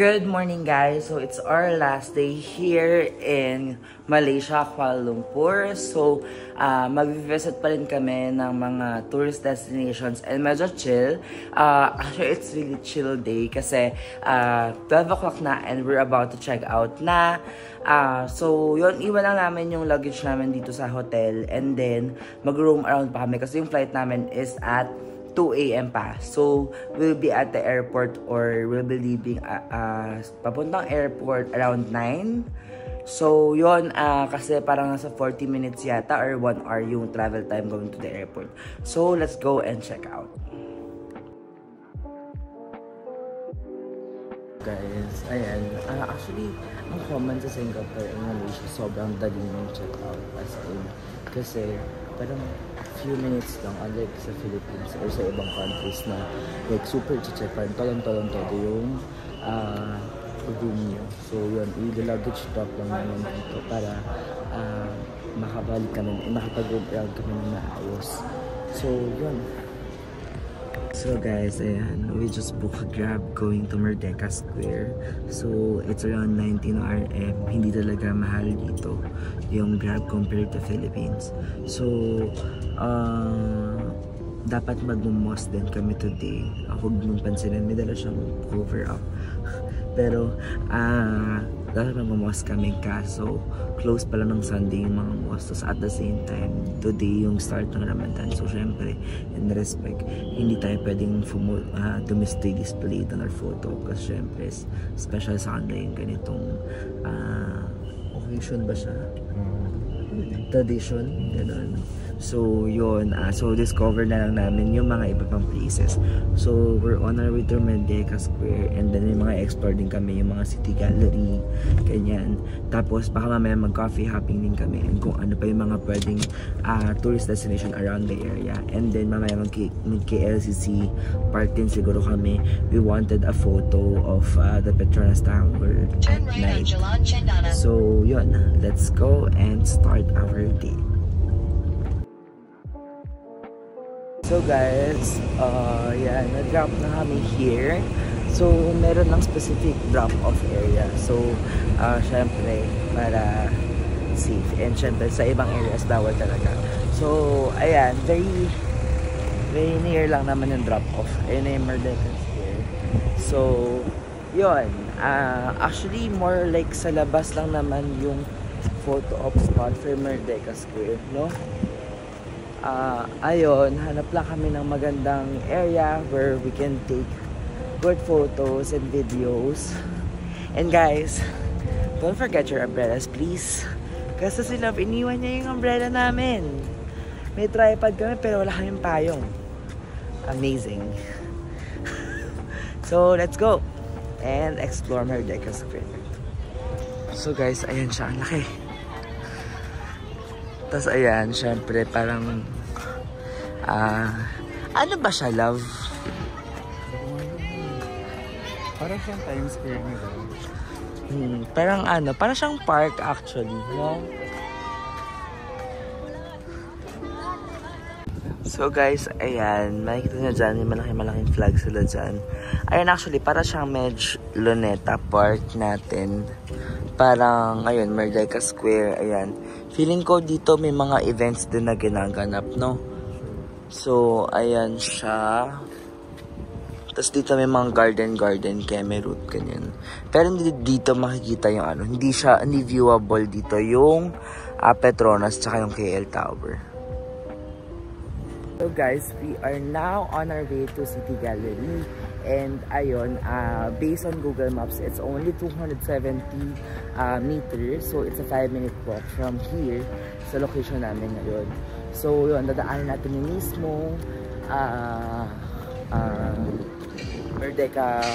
Good morning guys! So it's our last day here in Malaysia, Kuala Lumpur. So mag-visit pa rin kami ng mga tourist destinations and medyo chill. Actually it's really chill day kasi 12 o'clock na and we're about to check out na. So yun, iwan lang namin yung luggage namin dito sa hotel and then mag-roam around pa kami kasi yung flight namin is at 2 AM pa. So, we'll be at the airport or we'll be leaving papuntang airport around 9. So, yun, kasi parang nasa 40 minutes yata or 1 hour yung travel time going to the airport. So, let's go and check out. Guys, ayan. Actually, ang common sa Singapore and Malaysia, sobrang dali ng check out. As in, kasi parang few minutes lang, unlike sa Philippines or sa ibang countries na like super check parang tolong-tolong todo yung room nyo. So yun, i-luggage drop lang namin dito para makabalik kami, makapag-room around kami na maayos. So yun. So guys, ayan, we just booked a Grab going to Merdeka Square. So it's around 19 RM. Hindi talaga mahal dito yung Grab compared to Philippines. So dapat mag-mos din kami today. Huwag mong pansinin, may dala siyang cover up. Pero dapat mag-mos kami kaso close pala ng Sunday yung mga mosques. At the same time, today yung start ng Ramadan. So syempre, in respect, hindi tayo pwedeng to-display on our photo kasi syempre, special sa kanila yung ganitong occasion ba siya? Tradition, gano'n. So yun, so discover na lang namin yung mga iba pang places. So we're on our way to Merdeka Square and then may mga explore din kami, yung mga city gallery, ganyan. Tapos baka mamaya mag-coffee hopping din kami and kung ano pa yung mga pwedeng tourist destination around the area. And then mamaya mag-KLCC park din siguro kami. We wanted a photo of the Petronas Tower at night. So yun, let's go and start our day. So guys, yeah, na-drop na kami here. So, meron lang specific drop-off area. So, syempre, para safe. And syempre, sa ibang areas, bawal talaga. So, ayan, very near lang naman yung drop-off. Ayan na yung Merdeka Square. So, yun. Actually, more like sa labas lang naman yung photo op spot for Merdeka Square, no? Ayun, hanap lang kami ng magandang area where we can take good photos and videos. And guys, don't forget your umbrellas please. Kasi si Love, iniwan niya yung umbrella namin. May tripod kami pero wala kaming payong. Amazing. So let's go and explore Merdeka Square. So guys, ayan siya, ang laki. Tapos ayan, syempre parang ano ba siya, Love? Parang siyang Times Square nila. Parang ano, parang siyang park actually, no? So guys, ayan, makikita nyo dyan, yung malaking flag sila dyan. Ayan actually, parang siyang Medj Luneta Park natin. Parang, ayun, Merdeka Square, ayan. Feeling ko dito may mga events din na ginaganap, no? So, ayan siya. Tapos dito may mga garden, Kemerut, ganyan. Pero hindi dito makikita yung ano, hindi viewable dito yung Petronas tsaka yung KL Tower. So guys, we are now on our way to City Gallery. And ayun, based on Google Maps, it's only 270 meters. So it's a 5-minute walk from here sa location namin ngayon. So yun, dadaanan natin yung mismo Merdeka,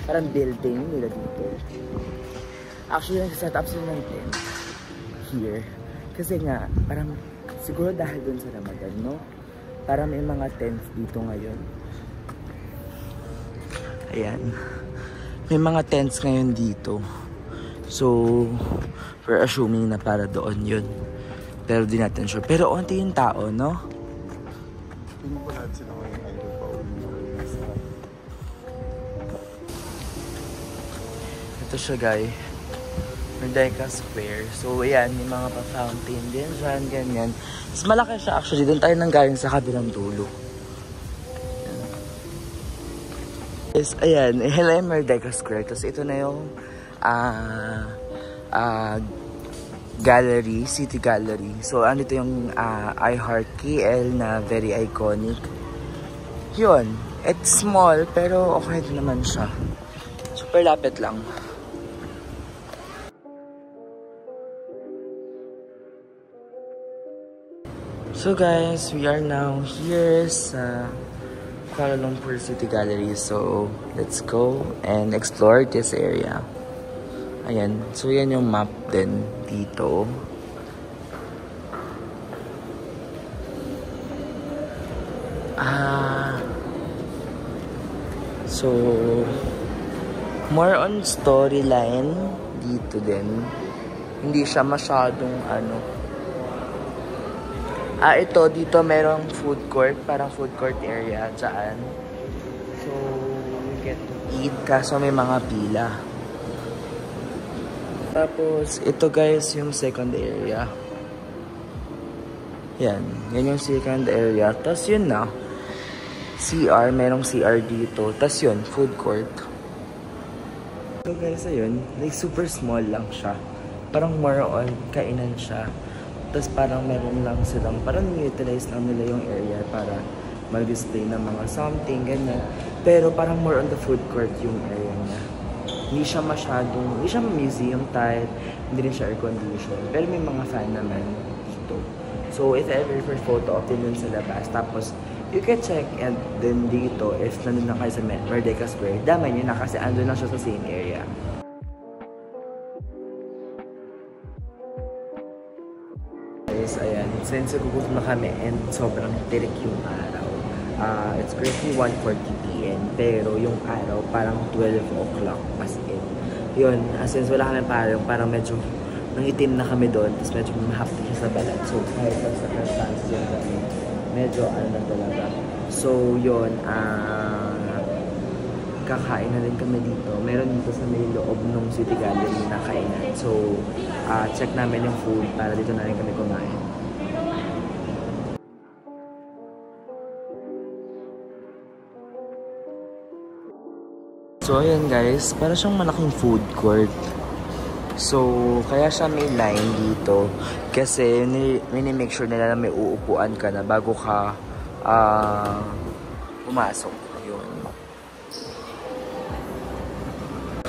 parang building nila dito. Actually, nag-set up sila ng tent here. Kasi nga, parang siguro dahil dun sa Ramadan, no? Parang may mga tents dito ngayon. Ayan. May mga tents ngayon dito. So, we're assuming na para doon yun. Pero di natin sure. Pero onti yung tao, no? Hindi ko lahat sila ngayon idol pa ulit. Ito siya, guys. Merdeka Square. So, ayan, may mga pa-fountain din dyan, ganyan. Mas malaki siya actually. Doon tayo nanggaling sa kabilang dulo. Yes, ayan. Hello, Merdeka Square. Tapos ito na yung gallery, city gallery. So, ano ito yung I Heart KL na very iconic. Yun. It's small, pero okay naman siya. Super lapit lang. So guys, we are now here sa Kuala Lumpur City Gallery. So, let's go and explore this area. Ayan. So, yan yung map din dito. So, more on storyline dito din. Hindi siya masyadong ito, dito merong food court, parang food court area dyan. So, we get to eat, kaso may mga pila. Tapos, ito guys, yung second area. Yan yung second area. Tapos yun na. CR, merong CR dito. Tapos yun, food court. So guys, ayun, like super small lang siya. Parang more on kainan siya. Tapos parang meron lang silang, parang utilize lang nila yung area para mag-display ng mga something, ganyan. Pero parang more on the food court yung area niya. Hindi siya masyadong, hindi siya museum type, hindi rin siya air condition. Pero may mga fan naman dito. So if ever for photo op din sa labas, tapos you can check and then dito, if nandun na kayo sa Merdeka Square, damay nyo na kasi andun lang siya sa same area. Ayan, since gugutom na kami and sobrang tirik yung araw. It's currently 1:40 PM, pero yung araw parang 12 o'clock as in. Yun, since wala kami parang medyo nangitim na kami doon, tapos medyo mahapti siya sa balat. So, kahit sa circumstances yun kami, medyo na talaga. So, yun, kakain na rin kami dito. Meron dito sa may loob ng City Gallery na kainan. So, check namin yung food para dito na rin kami kumain. So, ayan guys, para siyang malaking food court. So, kaya siya may line dito. Kasi, make sure nila na may uupuan ka na bago ka pumasok. Yun.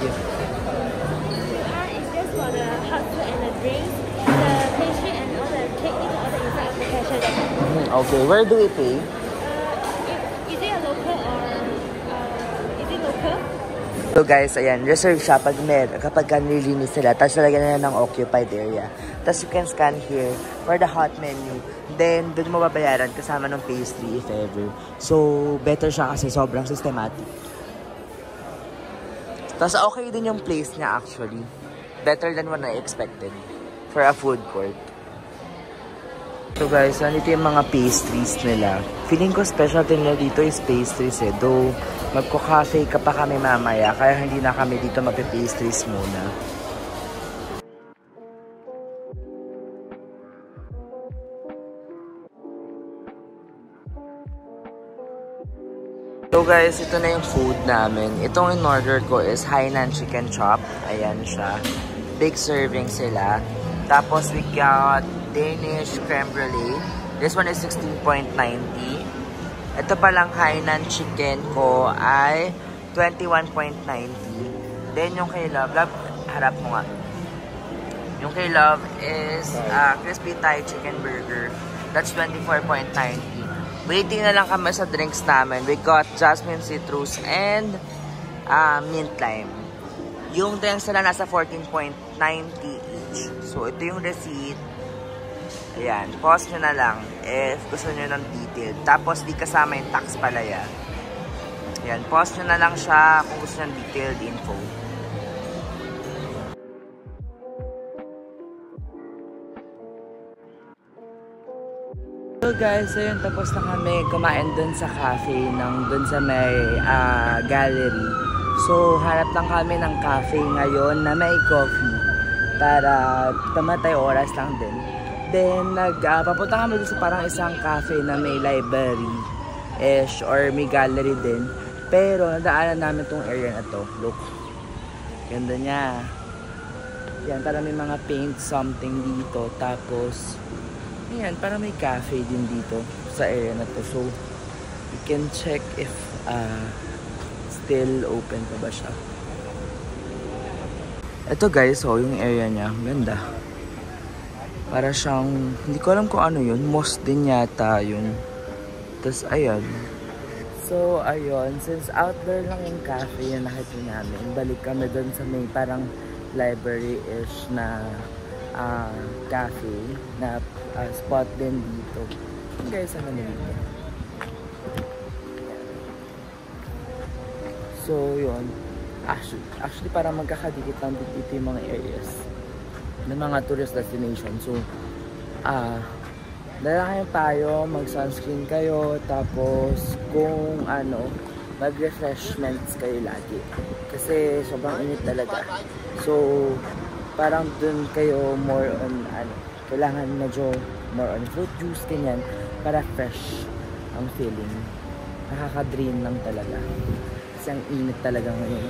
Is just for the hot food and the drinks, the pastry and all the cake is all inside of the cashier. Okay, where do we pay? Is it a local or is it local? So guys, ayan, reserve siya kapag nililinis sila. Tapos nalagyan nila ng occupied area. Tapos you can scan here for the hot menu. Then, doon mo babayaran kasama ng pastry if ever. So, better siya kasi sobrang systematic. Tapos okay din yung place niya actually. Better than what I expected for a food court. So guys, nandito yung mga pastries nila. Feeling ko specialty nila dito is pastries eh. Though, magko-cafe ka pa kami mamaya, kaya hindi na kami dito magpe-pastries muna. So guys, ito na yung food namin. Itong in-order ko is Hainan Chicken Chop. Ayan siya. Big serving sila. Tapos we got Danish creme brulee. This one is 16.90. Ito palang Hainan chicken ko ay 21.90. Then yung kay Love, harap mo nga. Yung kay Love is crispy Thai chicken burger. That's 24.90. Waiting na lang kami sa drinks namin. We got jasmine citrus and mint lime. Yung drinks nila nasa 14.90 each. So, ito yung receipt. Ayan. Pause nyo na lang if gusto nyo ng detail. Tapos, di kasama yung tax pala yan. Ayan. Pause nyo na lang siya kung gusto nyo ng detailed info. So guys, ayun, tapos na kami kumain dun sa cafe dun sa may gallery. So So, hanap lang kami ng cafe ngayon na may coffee para tamatay oras lang din. Then, papunta kami sa parang isang cafe na may library-ish or may gallery din. Pero, nadaanan namin tong area na to. Look. Ganda niya. Yan, para may mga paint something dito. Tapos, yan, para may cafe din dito sa area na to. So, you can check if still open pa ba siya. Ito guys, oh, yung area niya. Ganda. Para siyang, hindi ko alam kung ano yun. Mosque din yata yun. Tapos, ayan. So, ayun. Since outdoor lang yung cafe yung nakita namin, balik kami doon sa may parang library-ish na cafe na spot din dito. Guys, ano dito? So, yun. Actually parang magkakadikit lang dito yung mga areas ng mga tourist destination. So, dala kayo tayo, mag-sunscreen kayo, tapos kung ano, mag-refreshments kayo lagi. Kasi sobrang init talaga. So, parang dun kayo more on, kailangan medyo more on fruit juice, ganyan, para fresh ang feeling. Nakaka-drain lang talaga. Kasi ang init talaga ngayon.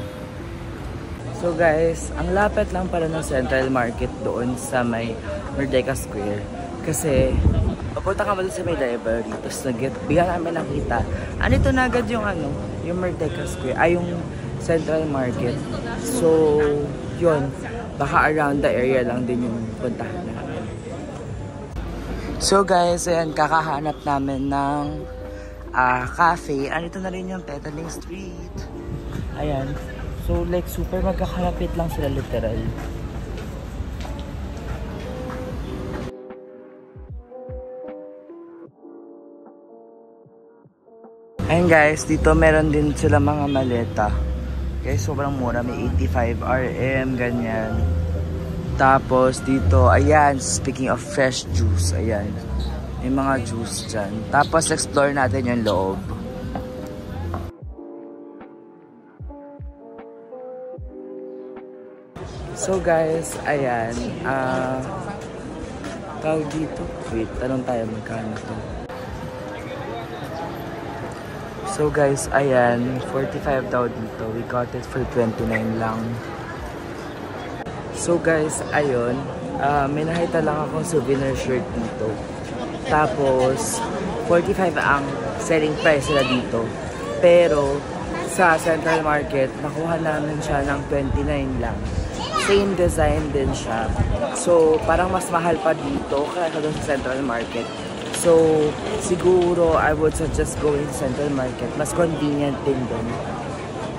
So guys, ang lapit lang pala ng Central Market doon sa may Merdeka Square. Kasi, papunta ka doon sa may library. Tapos bigla namin nakita. Andito na agad yung yung Merdeka Square. Ay, yung Central Market. So, yun. Baka around the area lang din yung puntahan namin. So guys, ayan, kakahanap namin ng cafe. Andito na rin yung Petaling Street. Ayan. So like super magkakalapit lang sila literal. Ayan guys, dito meron din sila mga maleta. Guys, sobrang mura. May 85 RM, ganyan. Tapos dito, ayan, speaking of fresh juice, ayan. May mga juice dyan. Tapos explore natin yung loob. So guys, ayan. Tawag dito. Wait, tanong tayo magkano to. So guys, ayan, 45 daw dito. We got it for 29 lang. So guys, ayun, may nakita lang akong souvenir shirt dito. Tapos, 45 ang selling price sila dito. Pero, sa Central Market, nakuha namin siya ng 29 lang. Same design din siya. So, parang mas mahal pa dito kaya doon sa Central Market. So, siguro, I would suggest going to Central Market. Mas convenient din doon.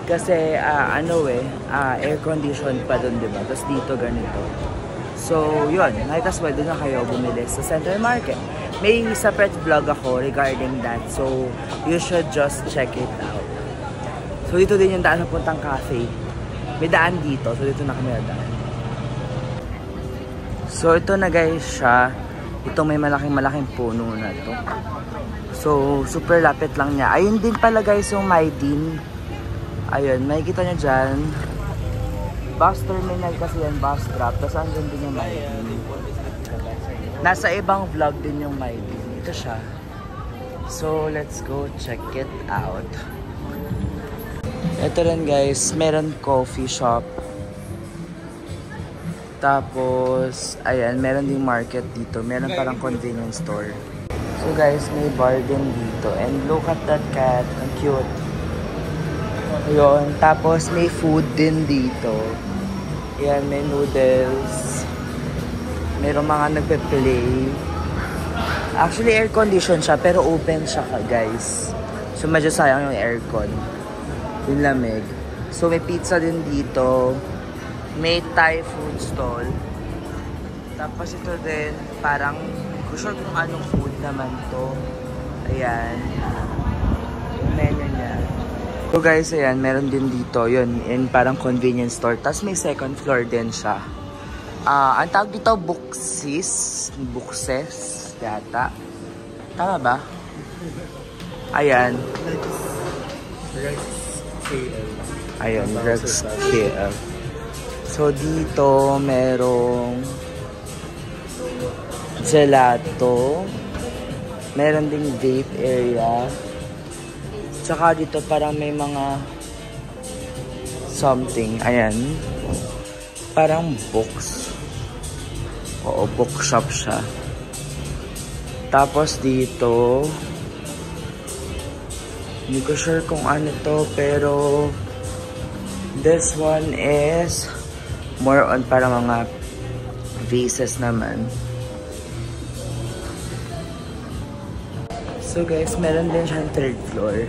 Kasi, air condition pa doon, diba? Tapos dito, ganito. So, yun. Might as well doon na kayo bumili sa Central Market. May separate vlog ako regarding that. So, you should just check it out. So, dito din yung daan na puntang cafe. May daan dito. So, dito na kami nadaan. So, ito na guys siya. Ito may malaking puno na to. So, super lapit lang niya. Ayun din pala guys yung Maydin. Ayun, makikita nyo dyan. Bus terminal kasi yan, bus drop. Tapos andun din yung Maydin. Nasa ibang vlog din yung Maydin. Ito siya. So, let's go check it out. Ito rin guys, meron coffee shop. Tapos, ayan, meron ding market dito. Meron parang convenience store. So guys, may bar din dito. And look at that cat. Ang cute. Ayun. Tapos, may food din dito. Ayan, may noodles. Meron mga nagpe-play. Actually, air condition siya, pero open siya guys. So, medyo sayang yung aircon. Yung lamig. So, may pizza din dito. May Thai food stall. Tapos ito din, parang, kung sure kung anong food naman to. Ayan. Yung menu niya. So guys, ayan, meron din dito. Yun, in parang convenience store. Tapos may second floor din siya. Ang tawag dito, Buxes yata. Tama ba? Ayan. Ayun, Drugs KL. So, dito merong gelato. Meron ding vape area. Tsaka dito parang may mga something. Ayan. Parang books. Oo, bookshop siya. Tapos dito, hindi ko sure kung ano to, pero this one is more on para mga vases naman. So guys, meron din siyang third floor.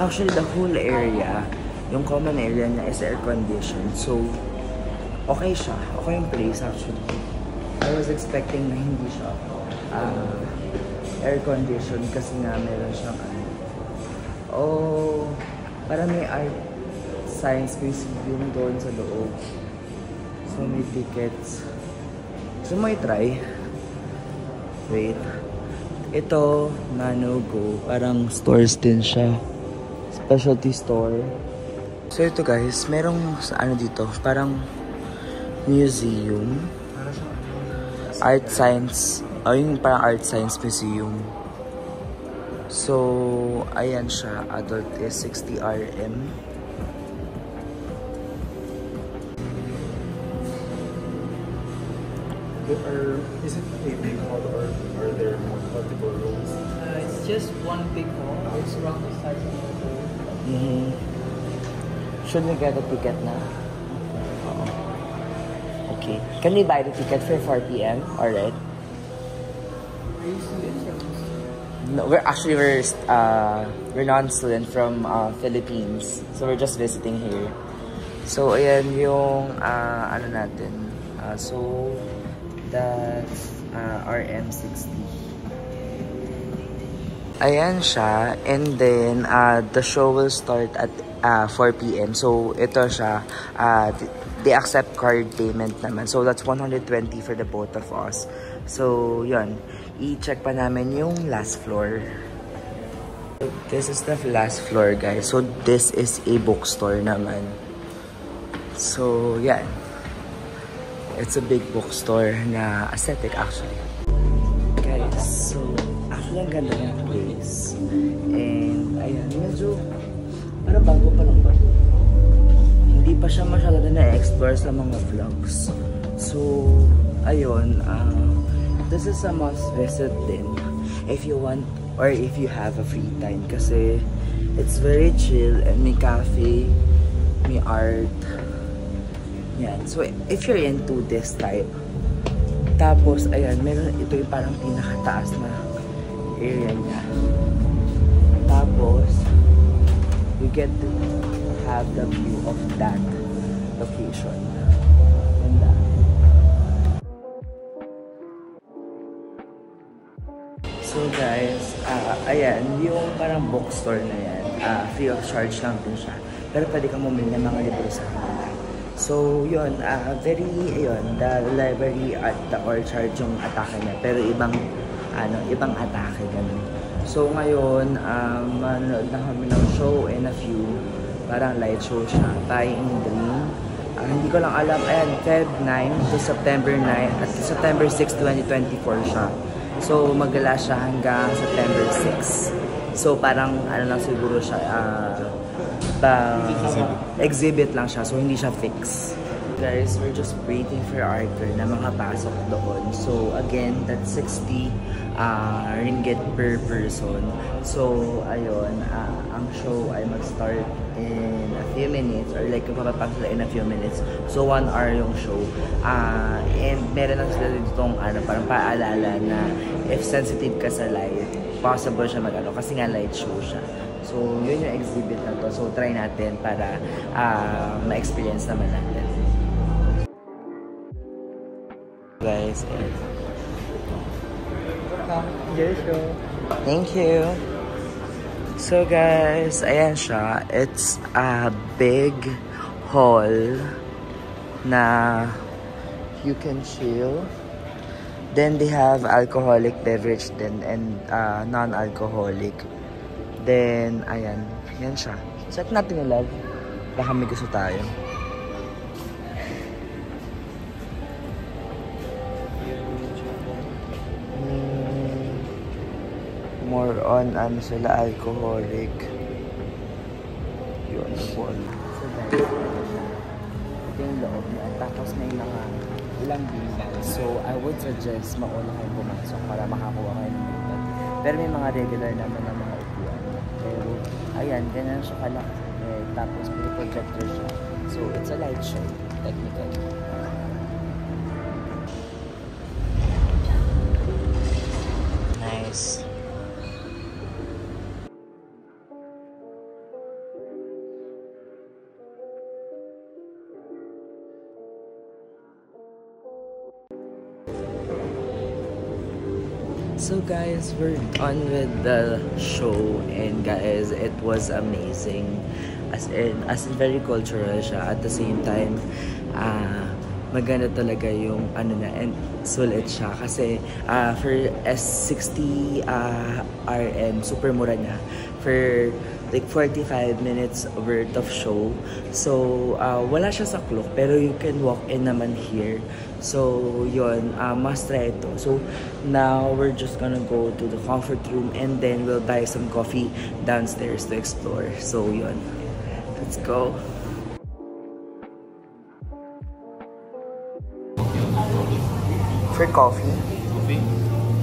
Actually, the whole area, yung common area niya is air conditioned. So, okay siya. Okay yung place actually. I was expecting na hindi siya air conditioned kasi nga meron siyang parang may art science museum doon sa loob. So, may tickets. So, mo i-try. Wait. Ito, Nano Go. Parang stores din siya. Specialty store. So, ito guys, merong ano dito, parang museum. Art Science. Yung parang Art Science Museum. So, ayan siya. Adult is 60 RM. Is it a big hall or are there multiple rooms? It's just one big hall. It's around the size of the hall. Should we get a ticket na? Okay. Can we buy the ticket for 4 p.m.? Alright. Are you students or not? No, we're non-student from Philippines. So we're just visiting here. So ayan yung ano natin. So that's RM60. Ayan siya. And then the show will start at 4 p.m. So ito siya. They accept card payment naman. So that's 120 for the both of us. So yun. I-check pa namin yung last floor. So, this is the last floor guys. So this is a bookstore naman. So yan. It's a big bookstore na aesthetic actually. Guys, so actually ang ganda ng place. And ayan, medyo parang bago pa lang ba? Hindi pa siya masyado na-explore sa mga vlogs. So, ayun, this is a must visit din if you want or if you have a free time kasi it's very chill and may cafe, may art. Yan. So, if you're into this type, tapos, ayan, meron ito yung parang pinakataas na area niya. Tapos, you get to have the view of that location. Ganda. So guys, ayan, yung parang bookstore na yan, free of charge lang din siya. Pero pwede kang bumili ng mga libro sa kanila. So yun, the library at the orchard yung atake niya. Pero ibang atake ganun. So ngayon, manood na kami ng show and a few. Parang light show siya. Buying Dream. Hindi ko lang alam. Ayan, Feb 9 to September 9 at September 6, 2024 siya. So magala siya hanggang September 6. So parang ano lang siguro siya, exhibit lang siya. So hindi siya fix. Guys, we're just waiting for Arthur na makapasok doon. So again, that's 60 ringgit per person. So ayun, ang show ay mag-start in a few minutes or like papapasok sila in a few minutes. So 1 hour yung show. And meron lang sila ditong parang paalala na if sensitive ka sa light, possible siya mag-ano kasi nga light show siya. So yun yung exhibit na to. So try natin para ma-experience naman natin. Guys, thank you. So guys, ayan siya. It's a big hall na you can chill. Then they have alcoholic beverage then and non-alcoholic. Then ayan, yan siya. Check natin yung love. Baka may gusto tayo. More on ano sila, alcoholic. Yun, wall. So, ito yung loob niya. Tapos may mga ilang bilang. So, I would suggest mauna kayo pumasok para makakuha kayo ng bilang. Pero may mga regular naman na mga upuan. Pero, ayan, ganyan siya kalaki. Tapos, may projector siya. So, it's a light show, technically. Nice. So guys, we're on with the show, and guys, it was amazing. As in very cultural siya. At the same time, maganda talaga yung ano na, and sulit siya kasi for S60 RM, super mura niya for like 45 minutes worth of show. So wala siya sa clock, pero you can walk in naman here. So yun, must try ito. So now we're just gonna go to the comfort room, and then we'll buy some coffee downstairs to explore. So yun, let's go. For coffee? Coffee?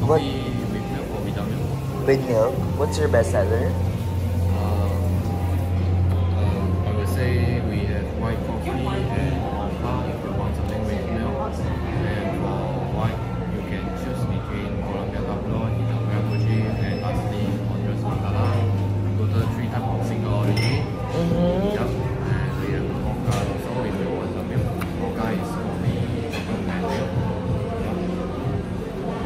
What? Coffee with milk or without milk? With milk? What's your best seller? I would say we have white coffee and mocha if you want something with milk. And for white, you can choose between Colombia Tabloid, Italia Fuji, and lastly, Honduras Mandala. Total 3 types of single origin. Yep. And we have mocha also if you want the milk. Mocha is only chocolate and milk.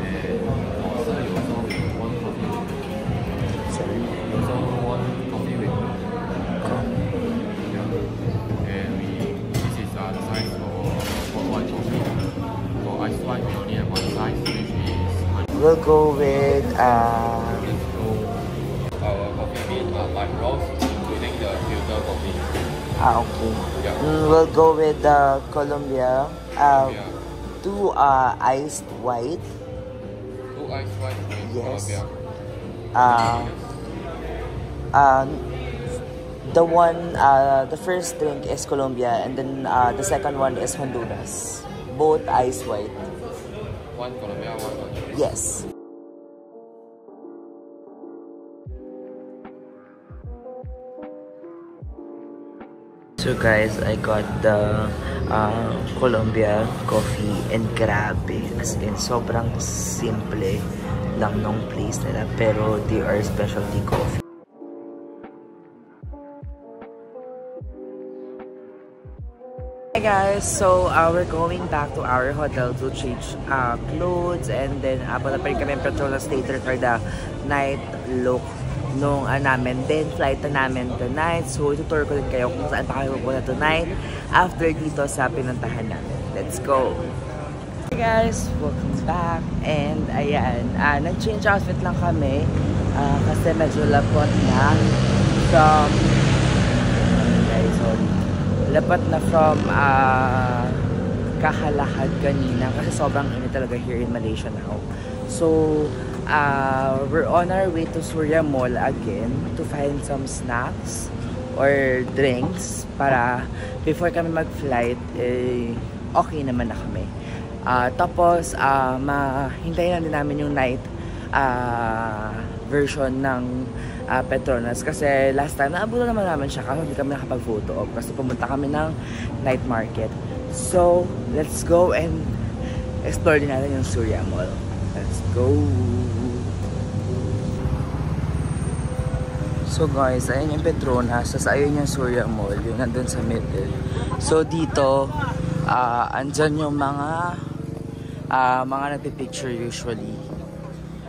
And also, you also want coffee with milk. Sorry. You also want coffee with milk. And this is the size for white coffee. For ice white, we only have one size, which is 100. We'll go with So our coffee bean light roast, including the filter coffee. okay. Yeah. We'll go with the Colombia. Yeah. 2 iced white. 2 ice white with Yes. Colombia. The first drink is Colombia, and then the second one is Honduras. Both ice white. 1 Colombia, 1 Honduras. Yes. So guys, I got the Colombia coffee, and grabe, as in sobrang simple lang nung place nila, pero they are specialty coffee. Hey guys, so we're going back to our hotel to change clothes, and then punta pa rin kami Petronas later for the night look nung namin. Then flight na namin tonight, so itutour ko din kayo kung saan pa kayo pupunta tonight after dito sa pinuntahan namin. Let's go! Hey guys, welcome back, and ayan, nag-change outfit lang kami kasi medyo lapot na from lapat na from Kahalahad kanina kasi sobrang init talaga here in Malaysia now. So we're on our way to Surya Mall again to find some snacks or drinks para before kami mag-flight, okay naman na kami. Tapos mahintayin lang din namin yung night version ng Petronas kasi last time naabutan naman namin siya kasi hindi kami nakapag-photo op kasi pumunta kami ng night market. So let's go and explore din natin yung Surya Mall. Let's go! So guys, ayun yung Petronas, tapos ayun yung Surya Mall, yung nandun sa middle. So dito, andyan yung mga nagpipicture usually.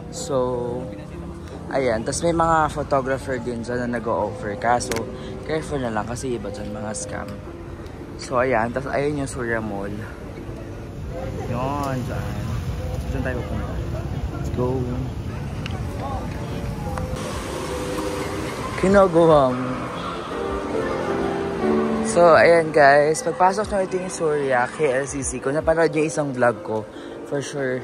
So ayan, tapos may mga photographer din dyan na nag-o-offer. Kaso, careful na lang kasi iba dyan mga scam. So ayan, tapos ayun yung Surya Mall. Yun, dyan. So dyan tayo pupunta. Let's go. Kinagawa mo. So So, ayan guys. Pagpasok nyo ito yung Surya, KLCC. Kung napanood nyo isang vlog ko, for sure,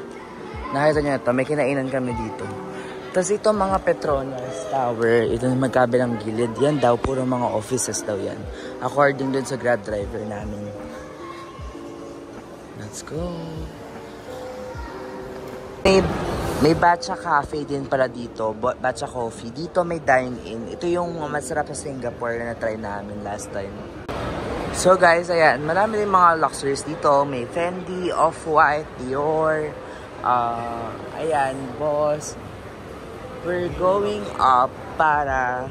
nakita nyo ito. May kinainan kami dito. Tapos ito mga Petronas Tower. Ito na magkabilang gilid. Yan daw, puro mga offices daw yan. According dun sa Grab driver namin. Let's go. May Batcha Cafe din pala dito. Batcha Coffee. Dito may dine-in. Ito yung masarap sa Singapore na na-try namin last time. So guys, ayan. Marami din mga luxuries dito. May Fendi, Off-White, Dior. Ayan, boss. We're going up para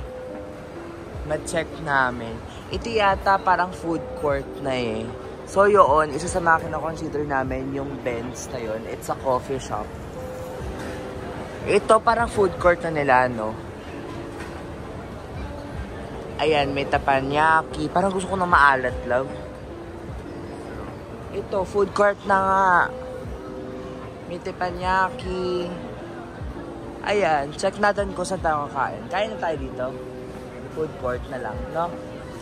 ma-check namin. Ito yata parang food court na eh. So yun, isa sa mga kina-consider namin yung Benz na yun. It's a coffee shop. Ito parang food court na nila, no? Ayan, may teppanyaki. Parang gusto ko na maalat, love. Ito, food court na nga. May teppanyaki. Ayan, check natin kung saan tayo kakain. Kain na tayo dito. Food court na lang, no?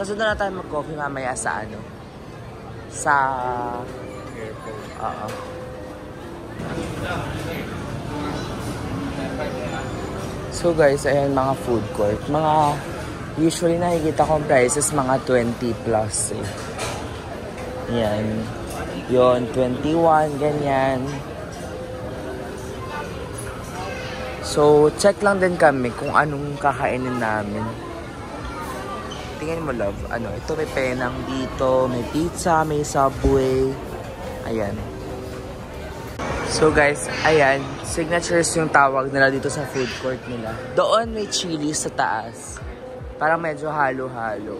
Tapos doon na tayo mag-coffee mamaya sa ano? Sa airport. Oo. So guys, ayan mga food court. Mga, usually nakikita kong prices mga 20 plus eh. Ayan. Yun, 21, ganyan. So, check lang din kami kung anong kakainin namin. Tingnan mo, love. Ano, ito may penang dito, may pizza, may Subway. Ayan. So guys, ayan, signatures yung tawag nila dito sa food court nila. Doon may chili sa taas. Parang medyo halo-halo.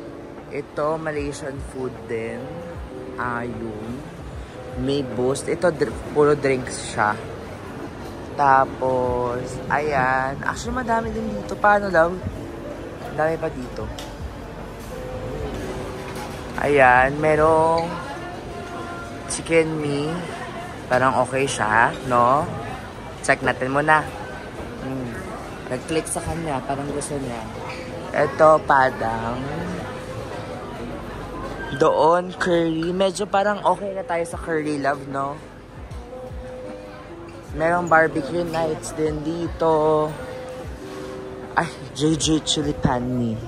Ito, Malaysian food din. Ayun. May Boost. Ito, puro drinks siya. Tapos, ayan. Actually, madami din dito. Paano daw? Madami pa dito. Ayan, merong chicken mee. Parang okay siya, no? Check natin muna. Nag-click sa kanya, parang gusto niya. Ito, padang. Doon, curry. Medyo parang okay na tayo sa curry, love, no? Merong barbecue nights din dito. Ay, JJ Chili Pan Me.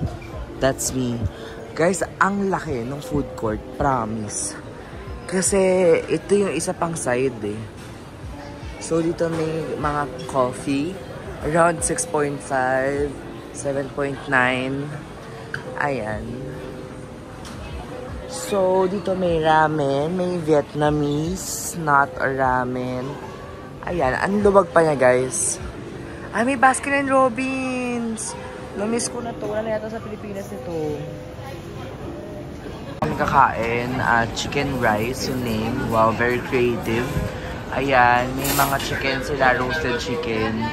That's me. Guys, ang laki ng food court, promise. Kasi ito yung isa pang side eh. So dito may mga coffee. Around 6.5, 7.9. Ayan. So dito may ramen. May Vietnamese, not a ramen. Ayan, ang luwag pa niya guys. Ay, may Baskin and Robbins. Namiss ko na to. Wala na yata sa Pilipinas nito. Kami kakain, chicken rice, yung name. Wow, very creative. Ayan, may mga chicken sila, roasted chicken.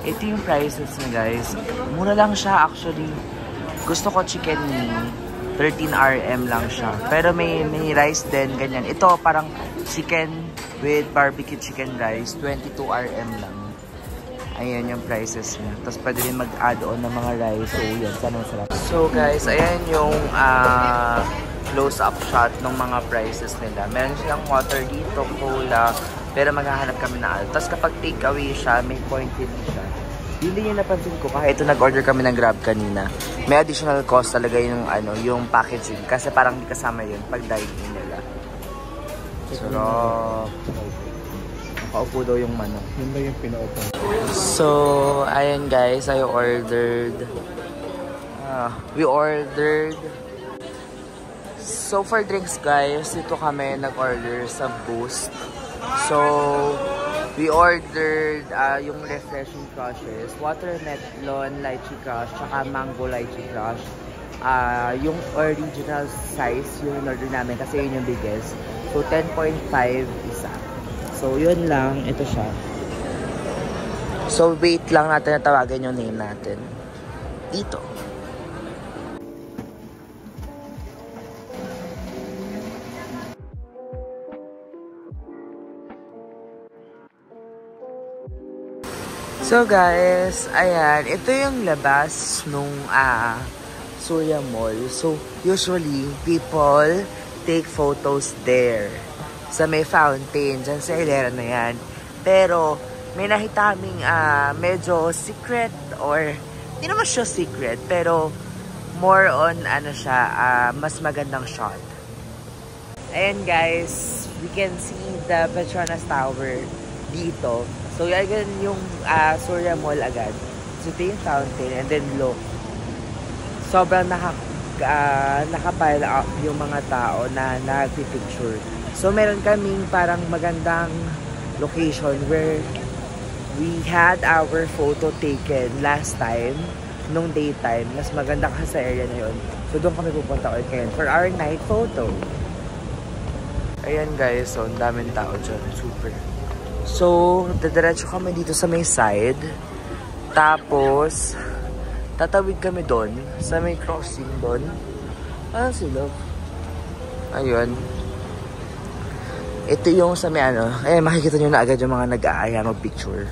Ito yung prices niya guys. Mura lang siya actually. Gusto ko chicken ni 13 RM lang siya. Pero may rice din, ganyan. Ito parang chicken with barbecue chicken rice, 22 RM lang. Ayan yung prices niya. Tapos pwede rin mag-add-on ng mga rice. So yan, sana masarap. So guys, ayan yung close-up shot ng mga prices nila. Meron silang water dito, cola, pero maghahanap kami na alcohol. Tapos kapag takeaway siya, may pointed siya. Yun din yung napansin ko, kahit ito nag-order kami ng Grab kanina, may additional cost talaga yung, yung packaging. Kasi parang hindi kasama yun pag dine-in nila. So, nakaupo daw yung manok. Yun ba yung pinaupo? So, ayan guys, I ordered. We ordered. So, for drinks guys, dito kami nag-order sa Boost. So, we ordered yung refreshing crushes, watermelon lychee crush, tsaka mango lychee crush. Yung original size yung order namin kasi yun yung biggest. So, 10.5 isa. So, yun lang. Ito siya. So, wait lang natin na tawagan yung name natin. Dito. So guys, ayan, ito yung labas nung Surya Mall. So, usually, people take photos there. Sa may fountain, dyan sa hilera na yan. Pero, may nakita kaming medyo secret or, hindi naman siya secret, pero more on, ano siya, mas magandang shot. Ayan guys, we can see the Petronas Tower dito. So, yan yung Surya Mall agad. So, ito yung fountain, and then look. Sobrang nakapile up yung mga tao na nagpipicture. So, meron kaming parang magandang location where we had our photo taken last time, nung daytime. Mas maganda kasi sa area na yun. So, doon kami pupunta ulit ngayon for our night photo. Ayan guys, so, ang daming tao dyan. Super. So, dadiretso kami dito sa may side. Tapos, tatawid kami doon, sa may crossing doon. Ano sila? Ayun. Ito yung sa may ano. Makikita nyo na agad yung mga nag-aaya mag-picture.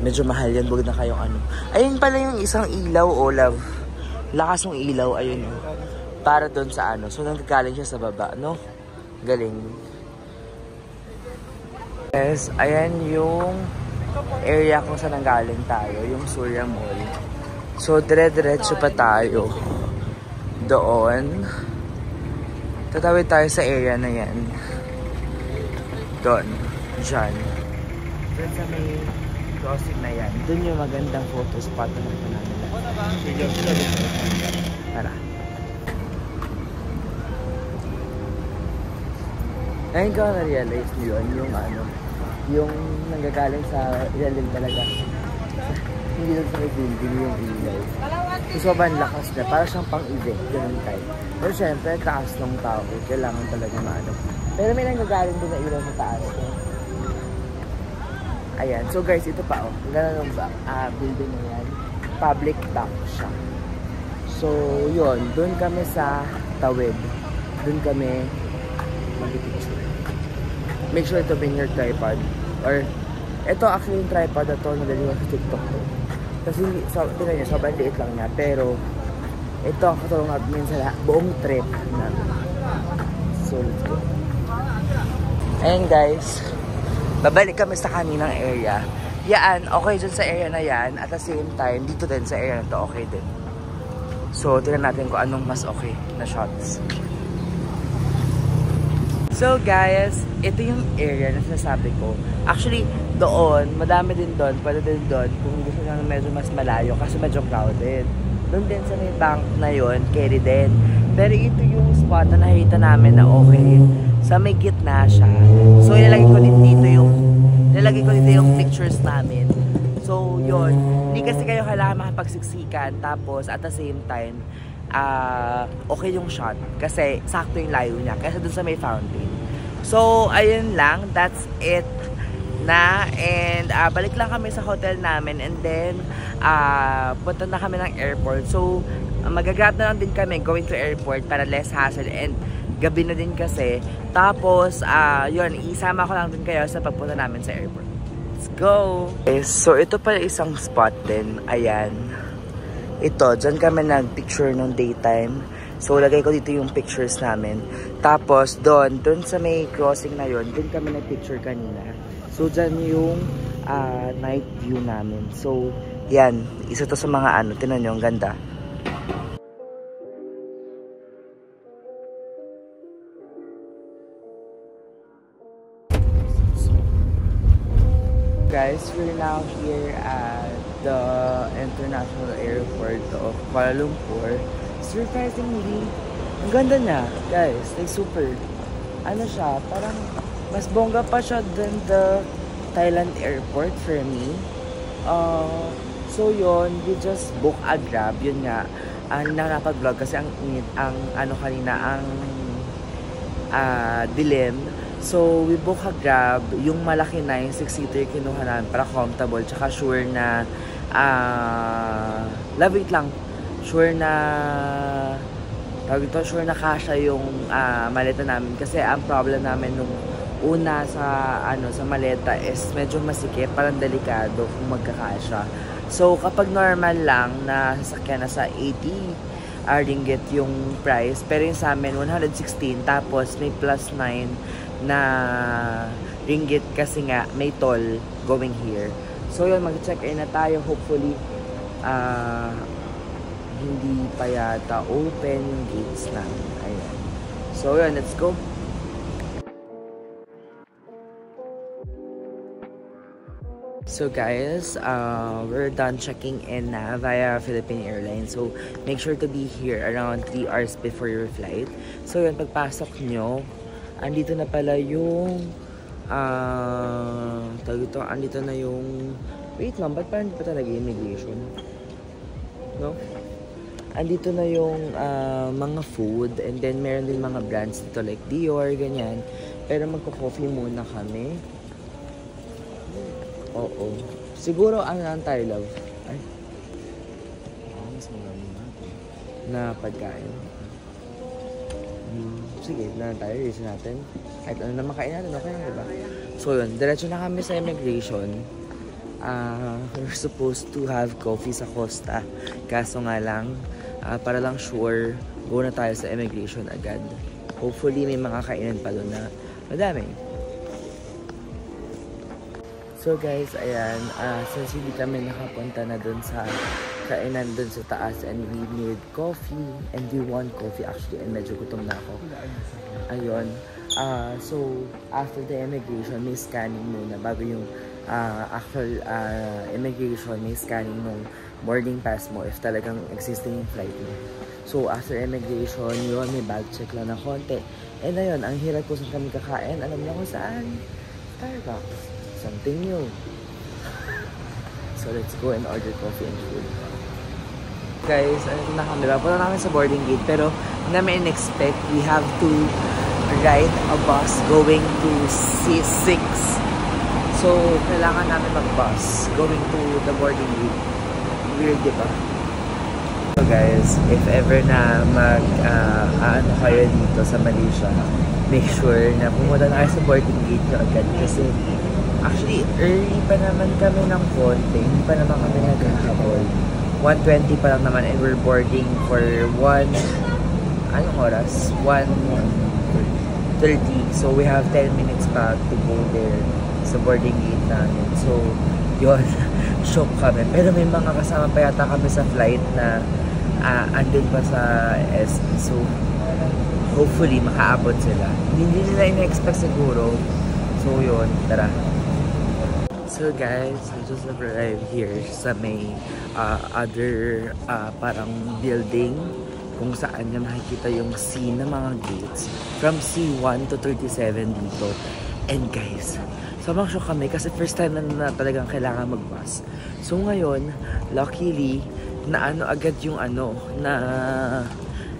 Medyo mahal yan. Huwag na kayong ano. Ayun pala yung isang ilaw, love. Lakas ng ilaw, ayun. Para doon sa ano. So, nanggagaling siya sa baba, no? Galing. Yes, ayan yung area kung saan nanggaling tayo. Yung Surya Mall. So, dire-diretso pa tayo doon. Tatawid tayo sa area na yan. Doon. Diyan. Doon sa may crossing na yan. Doon yung magandang photo spot na natin. Tara. Ngayon ko na-realize nyo yun, yung ano, yung nanggagaling sa ilalim talaga. Hindi lang sa may building yung ilaw. So, sobrang lakas na. Para siyang pang-event. Ganun tayo. Pero syempre, taas ng tao. Kailangan talaga maano. Pero may nanggagaling din na ilaw sa taas. No? Ayan. So guys, ito pa oh. Ganun yung building na yan. Public dock siya. So, yun. Doon kami sa tawid. Doon kami mag-picture. Make sure to bring your tripod. Or, ito actually yung tripod na to. Nadaliwan sa TikTok to. Kasi, tingnan nyo, sobrang liit lang niya. Pero, ito ang katulong namin sa buong trip namin. So, let's go. Ayan guys. Babalik kami sa kaninang area. Yan, okay dyan sa area na yan. At the same time, dito din sa area na to, okay din. So, tingnan natin kung anong mas okay na shots. So guys, ito yung area na sinasabi ko. Actually, doon, madami din doon, pwede din doon kung gusto nyo medyo mas malayo kasi medyo crowded. Doon din sa may bank na yun, carry din. Pero ito yung spot na nakita namin na okay. Sa may gitna siya. So ilalagay ko dito yung pictures namin. So yun, hindi kasi kayo kailangan makapagsiksikan. Tapos at the same time, okay yung shot kasi sakto yung layo niya kasi dun sa may fountain. So ayun lang, that's it na, and balik lang kami sa hotel namin, and then punta na kami ng airport. So magagrab na lang din kami going to airport para less hassle, and gabi na din kasi. Tapos yun, isama ko lang din kayo sa pagpunta namin sa airport. Let's go! Okay, so ito pala isang spot din, ayan. Ito, dyan kami nag-picture nung daytime. So, lagay ko dito yung pictures namin. Tapos, doon sa may crossing na yon, doon kami nag-picture kanina. So, dyan yung night view namin. So, yan. Isa to sa mga ano. Tingnan nyo, ang ganda. Guys, we're now here at the International Airport of Kuala Lumpur. Surprisingly, ang ganda niya, guys. Like super, ano siya, parang mas bongga pa siya than the Thailand airport for me. So yun, we just book a Grab. Yun nga, hindi na nakapag-vlog kasi ang init, ang ano kanina, ang dilim. So, we book a Grab. Yung malaki na, yung 6-seater kinuha namin para comfortable. Tsaka sure na, wait lang. Sure na, sure na kasha yung maleta namin. Kasi ang problem namin nung una sa, sa maleta is medyo masikip. Parang delikado kung magkakasya. So, kapag normal lang na sasakyan na sa 80 ringgit yung price. Pero yung sa amin, 116. Tapos may plus 9 na ringgit kasi nga may toll going here. So yun, mag-check-in na tayo. Hopefully, hindi pa yata open yung gates namin. Ayan. So yun, let's go. So guys, we're done checking in na via Philippine Airlines. So make sure to be here around 3 hours before your flight. So yun, pagpasok nyo, andito na pala yung andito na yung wait lang, ba't parang hindi pa talaga immigration? No? Andito na yung mga food, and then meron din mga brands dito like Dior, ganyan. Pero magko-coffee muna kami. Oo. Siguro, ano tayo, love? Ay. Mas marami na pagkain. Sige, na tayo. Reason natin. Kahit ano na makain natin, okay lang, diba? So yun, diretso na kami sa immigration. We're supposed to have coffee sa Costa. Kaso nga lang, para lang sure, go na tayo sa immigration agad. Hopefully, may mga kainan pa doon na madami. So guys, ayan, since hindi kami nakapunta na dun sa kainan dun sa taas and we need coffee and we want coffee actually and medyo gutom na ako. Ayun. So, after the immigration, may scanning muna bago yung actual immigration, may scanning ng boarding pass mo if talagang existing yung flight mo. So, after immigration, yun, may bag check lang na konti. And ayun, ang hirap ko saan kami kakain. Alam niyo kung saan? Starbucks. Something new. So let's go and order coffee and food. Guys, ano na kami? Punta namin sa boarding gate pero namin in-expect we have to ride a bus going to C6. So kailangan namin mag-bus going to the boarding gate. Weird, diba? So guys, if ever na ano kayo dito sa Malaysia, make sure na pumunta na kayo sa boarding gate nyo agad kasi actually, early pa naman kami ng konti. Hindi pa naman kami naghahabol. 1:20 pa lang naman and we're boarding for anong oras? 1:30. So, we have 10 minutes pa to go there sa boarding gate namin. So, yun. Shock kami. Pero may mga kasama pa yata kami sa flight na andun pa sa SE. So, hopefully, makaabot sila. Hindi nila ina-expect siguro. So, yun. Tara. So guys, we just arrived here sa may other parang building kung saan niya makikita yung C na mga gates from C1 to 37 dito. And guys, sobrang shock kami kasi first time na talagang kailangan mag-bus. So ngayon, luckily, na agad yung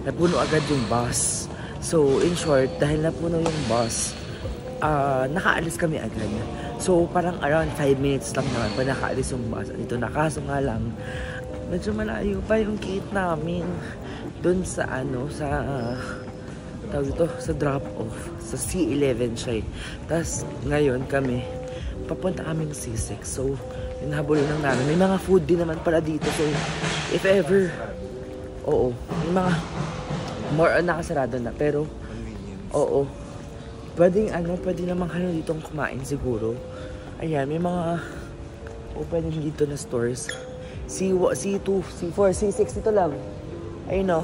napuno agad yung bus. So in short, dahil napuno yung bus, nakaalis kami agad. So, parang around 5 minutes lang naman pa nakaalis yung bus. Dito na, kaso nga lang, medyo malayo pa yung gate namin. Doon sa sa drop-off. Sa C11 siya eh. Tapos, ngayon kami, papunta kaming C6. So, hinahabulin lang namin. May mga food din naman pala dito. So, if ever, oo, may mga more on nakasarado na. Pero, oo. Pwede naman kayo ditong kumain siguro. Ayan, may mga open dito na stores. C2, C4, C6 dito lang. Ayun o.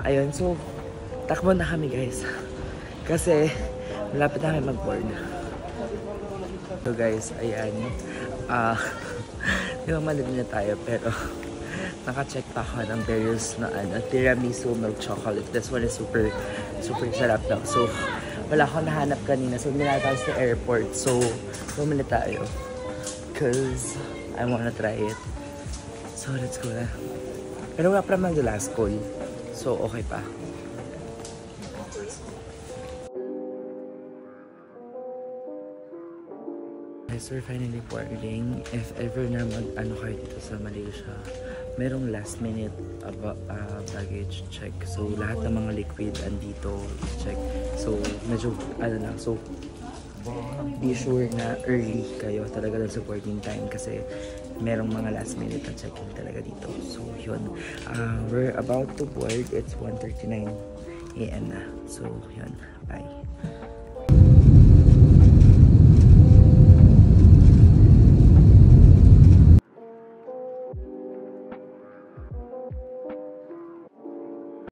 Ayun, so, takbo na kami guys. Kasi, malapit na kami mag-board. So guys, ayan. Di ba malibin na tayo, pero naka-check pa ako ng various na tiramisu milk chocolate. This one is super, super sarap daw. So, wala akong nahanap kanina. So, nilataw sa airport. So, bumili tayo. Because I wanna try it. So, let's go na. Pero wala pa naman the last call. So, okay pa. Guys, we're finally boarding. If ever na mag-ano kayo dito sa Malaysia, merong last minute baggage check. So, lahat ng mga liquid andito check. So, medyo, lang. So, be sure na early kayo talaga dun sa boarding time kasi merong mga last minute na check-in talaga dito. So yun, we're about to board. It's 1:39 AM na. So yun, bye.